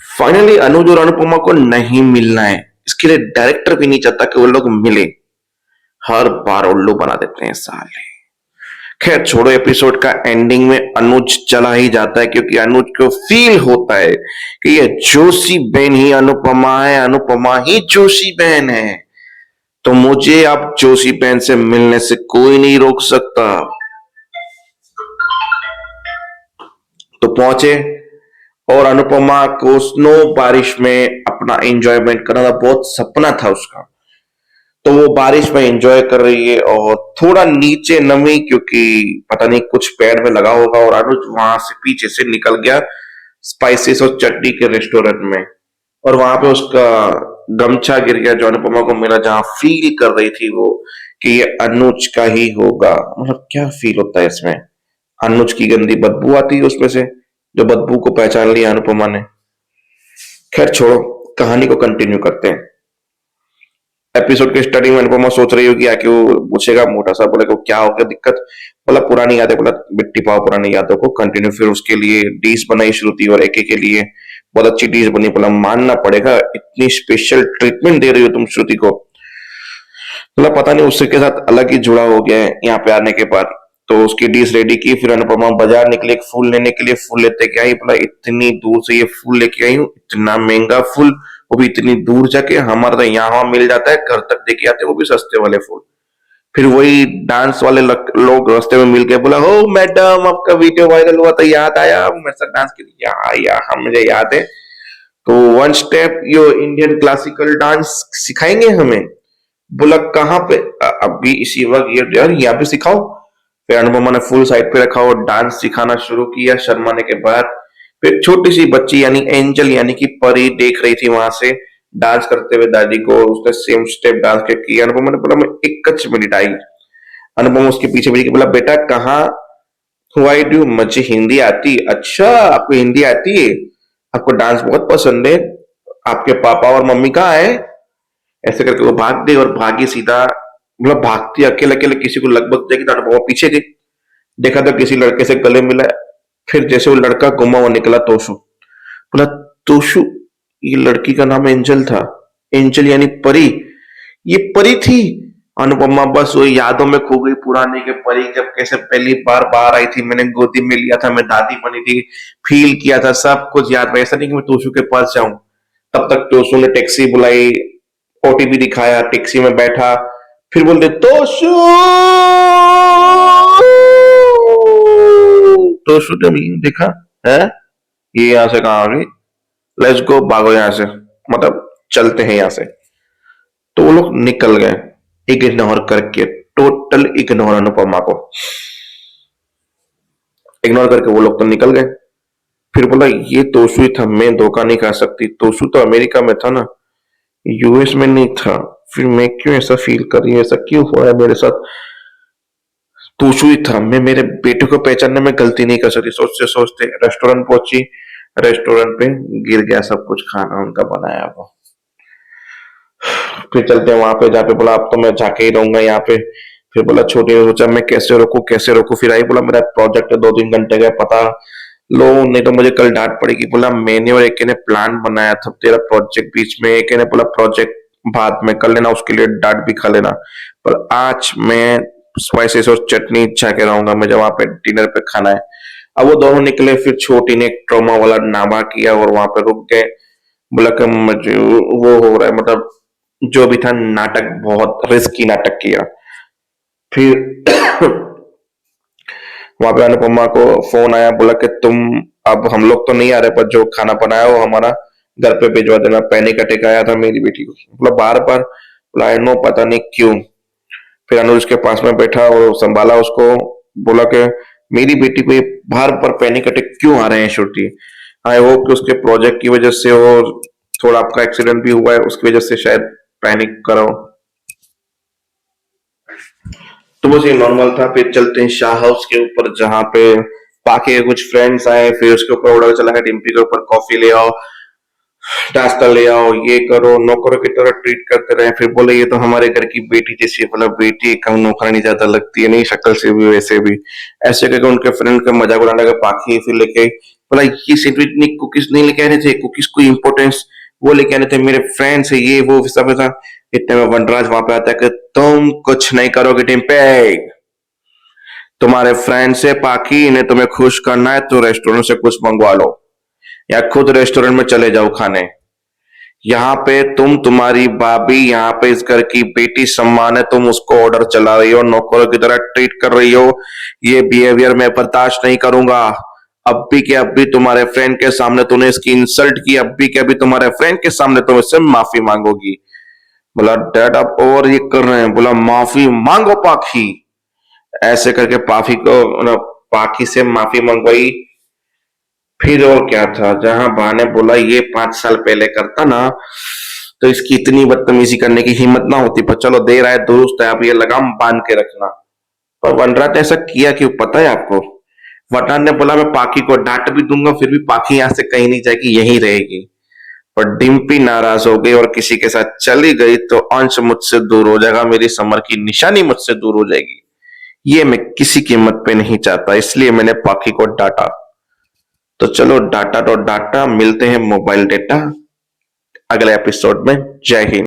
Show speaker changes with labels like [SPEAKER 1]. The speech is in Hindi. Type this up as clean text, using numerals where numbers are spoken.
[SPEAKER 1] फाइनली अनुज और अनुपमा को नहीं मिलना है, इसके लिए डायरेक्टर भी नहीं चाहता कि वो लोग मिले। हर बार उल्लू बना देते हैं साले। खैर छोड़ो, एपिसोड का एंडिंग में अनुज चला ही जाता है क्योंकि अनुज को फील होता है कि ये जोशी बहन ही अनुपमा है, अनुपमा ही जोशी बहन है। तो मुझे अब जोशी बहन से मिलने से कोई नहीं रोक सकता। तो पहुंचे और अनुपमा को स्नो बारिश में अपना एंजॉयमेंट करना था, बहुत सपना था उसका। तो वो बारिश में एंजॉय कर रही है और थोड़ा नीचे नमी क्योंकि पता नहीं कुछ पैर में लगा होगा, और अनुज वहां से पीछे से निकल गया स्पाइसेस और चटनी के रेस्टोरेंट में, और वहां पे उसका गमछा गिर गया जो अनुपमा को मिला, जहां फील कर रही थी वो कि ये अनुज का ही होगा। मतलब क्या फील होता है इसमें, अनुज की गंदी बदबू आती है उसमें से, जो बदबू को पहचान लिया अनुपमा ने। खैर छोड़ो, कहानी को कंटिन्यू करते हैं। एपिसोड के स्टार्टिंग में अनुपमा सोच रही होगी आके वो पूछेगा मोटा सा, बोले को क्या हो गया दिक्कत, बोला पुरानी यादें, बोला मिट्टी पाओ पुरानी यादों को कंटिन्यू। फिर उसके लिए डिश बनाई श्रुति और एके के लिए, बहुत अच्छी डिश बनी। बोला मानना पड़ेगा, इतनी स्पेशल ट्रीटमेंट दे रही हो तुम श्रुति को। बोला पता नहीं उसके के साथ अलग ही जुड़ा हो गया है यहाँ पे आने के बाद। तो उसकी डिश रेडी की, फिर अनुपमा बाजार निकले एक फूल लेने के लिए। फूल लेते क्या आई, बोला इतनी दूर से ये फूल लेके आई हूँ, इतना महंगा फूल, वो भी इतनी दूर जाके, हमारा तो यहाँ मिल जाता है, घर तक देके आते, वो भी सस्ते वाले फूल। फिर वही डांस वाले लोग रास्ते में मिल गए, बोला हो मैडम आपका वीडियो वायरल हुआ था, याद आया मेरे साथ डांस के लिए? हाँ मुझे याद है, तो वन स्टेप यो इंडियन क्लासिकल डांस सिखाएंगे हमें। बोला कहाँ पे? अभी इसी वक्त, ये यार यहाँ पे सिखाओ। फिर अनुपमा ने फुल साइड पे रखा और डांस सिखाना शुरू किया शर्माने के बाद। फिर छोटी सी बच्ची यानी एंजल यानी कि परी देख रही थी वहां से डांस करते हुए दादी को, उसने सेम स्टेप डांस के किया। अनुपमा ने बोला मैं एक कच मिनट आई। अनुपमा उसके पीछे पीछे बोला बेटा कहाँ, व्हाई डू, मुझे हिंदी आती। अच्छा आपको हिंदी आती है, आपको डांस बहुत पसंद है, आपके पापा और मम्मी कहाँ है? ऐसे करके वो भाग गई और भागी सीधा, मतलब भागती अकेले अकेले किसी को लगभग जाएगी, तो वो पीछे गई, देखा तो किसी लड़के से गले मिला। फिर जैसे वो लड़का गुमा वो निकला तोशु। बोला तोशु, ये लड़की का नाम एंजल था, एंजल यानी परी, ये परी थी। अनुपमा बस वो यादों में खो गई पुराने के, परी जब कैसे पहली बार बाहर आई थी, मैंने गोदी में लिया था, मैं दादी बनी थी, फील किया था, सब कुछ याद है। ऐसा नहीं कि मैं तोशु के पास जाऊं। तब तक तोशु ने टैक्सी बुलाई, ओटीपी दिखाया, टैक्सी में बैठा, फिर बोलते तोशु, तोशु ने भी देखा है ये यहाँ से कहाँ आ गई, लेट्स गो, भागो यहाँ से, मतलब चलते हैं यहाँ से। तो वो लोग निकल गए इग्नोर करके, टोटल इग्नोर, अनुपमा को इग्नोर करके वो लोग तो निकल गए। फिर बोला ये तोशु ही था, मैं धोखा नहीं खा सकती, तोशु तो अमेरिका में था ना, यूएस में नहीं था, फिर मैं क्यों ऐसा फील कर रही हूँ, ऐसा क्यों हो रहा है मेरे साथ, तोशु ही था, मैं मेरे बेटे को पहचानने में गलती नहीं कर सकती। सोचते सोचते रेस्टोरेंट पहुंची, रेस्टोरेंट पे गिर गया सब कुछ, खाना उनका बनाया वो। फिर चलते हैं वहां पे जहाँ पे बोला अब तो मैं जाके ही रहूंगा यहाँ पे। फिर बोला छोटी ने सोचा मैं कैसे रोकू कैसे रोकू, फिर आई बोला मेरा प्रोजेक्ट है 2-3 घंटे का, पता लो नहीं तो मुझे कल डांट पड़ेगी। बोला मैंने और एके ने प्लान बनाया था तेरा प्रोजेक्ट बीच में, एके ने बोला प्रोजेक्ट बाद में कर लेना, उसके लिए डांट भी खा लेना, पर आज मैं स्पाइसेस और चटनी इच्छा के रहूंगा, मुझे वहां पे डिनर पे खाना है। अब वो दोनों निकले, फिर छोटी ने एक ट्रोमा वाला नामा किया और वहां पे रुक गए। बोला कि मुझे वो हो रहा है, मतलब जो भी था नाटक, बहुत रिस्की नाटक किया। फिर वहां पे अनुपमा को फोन आया, बोला कि तुम, अब हम लोग तो नहीं आ रहे, पर जो खाना बनाया वो हमारा घर पे भिजवा देना। पैनिक अटैक आया था मेरी बेटी को, बोला बार बार, बोला आई नो पता नहीं क्यों। फिर अनुज के पास में बैठा और संभाला उसको, बोला कि मेरी बेटी को ये बार बार पैनिक अटैक क्यों आ रहे हैं श्रुति, आई होप कि उसके प्रोजेक्ट की वजह से हो, थोड़ा आपका एक्सीडेंट भी हुआ है उसकी वजह से शायद पैनिक करो। तो बस ये नॉर्मल था। फिर चलते हैं शाह हाउस के ऊपर जहां पे बाकी के कुछ फ्रेंड्स आए, फिर उसके ऊपर ऑर्डर चला है डिम्पी के ऊपर कॉफी ले आओ, नाश्ता ले आओ, ये करो, नौकरों की तरह ट्रीट करते रहे। फिर बोले ये तो हमारे घर की बेटी जैसी है, बोला बेटी कम नौकरानी ज्यादा लगती है, नहीं शक्ल से भी वैसे भी, ऐसे करके उनके फ्रेंड का मजाक उड़ाने का पाखी फिर लेके बोला ये सैंडविच इतनी कुकीज नहीं लेके आने थे, कुकीज को इम्पोर्टेंस वो लेके आने थे, मेरे फ्रेंड्स है ये वो सब ऐसा। इतने में वनराज वहां पे आता है कि तुम कुछ नहीं करोगे टिम्पे, तुम्हारे फ्रेंड से पाकी, इन्हें तुम्हें खुश करना है तो रेस्टोरेंट से कुछ मंगवा लो या खुद रेस्टोरेंट में चले जाओ खाने। यहाँ पे तुम्हारी भाभी, यहाँ पे इस घर की बेटी सम्मान है, तुम उसको ऑर्डर चला रही हो, नौकरों की तरह ट्रीट कर रही हो। ये बिहेवियर मैं बर्दाश्त नहीं करूंगा। अब भी के अब भी तुम्हारे फ्रेंड के सामने तूने इसकी इंसल्ट की, अब भी के अभी तुम्हारे फ्रेंड के सामने तुम इससे माफी मांगोगी। बोला डैड आप और ये कर रहे हैं। बोला माफी मांगो पाखी। ऐसे करके पाखी को पाखी से माफी मंगवाई। फिर और क्या था, जहां बा ने बोला ये 5 साल पहले करता ना तो इसकी इतनी बदतमीजी करने की हिम्मत ना होती, पर चलो देर आए दुरुस्त है, अब ये लगाम बांध के रखना। पर वनराज ने ऐसा किया क्यों पता है आपको? वरदान ने बोला मैं पाखी को डांट भी दूंगा फिर भी पाखी यहां से कहीं नहीं जाएगी, यहीं रहेगी। पर डिम्पी नाराज हो गई और किसी के साथ चली गई तो अंश मुझसे दूर हो जाएगा, मेरी समर की निशानी मुझसे दूर हो जाएगी। ये मैं किसी कीमत पे नहीं चाहता, इसलिए मैंने पाखी को डांटा। तो चलो डाटा तो डाटा, मिलते हैं मोबाइल डेटा अगले एपिसोड में। जय हिंद।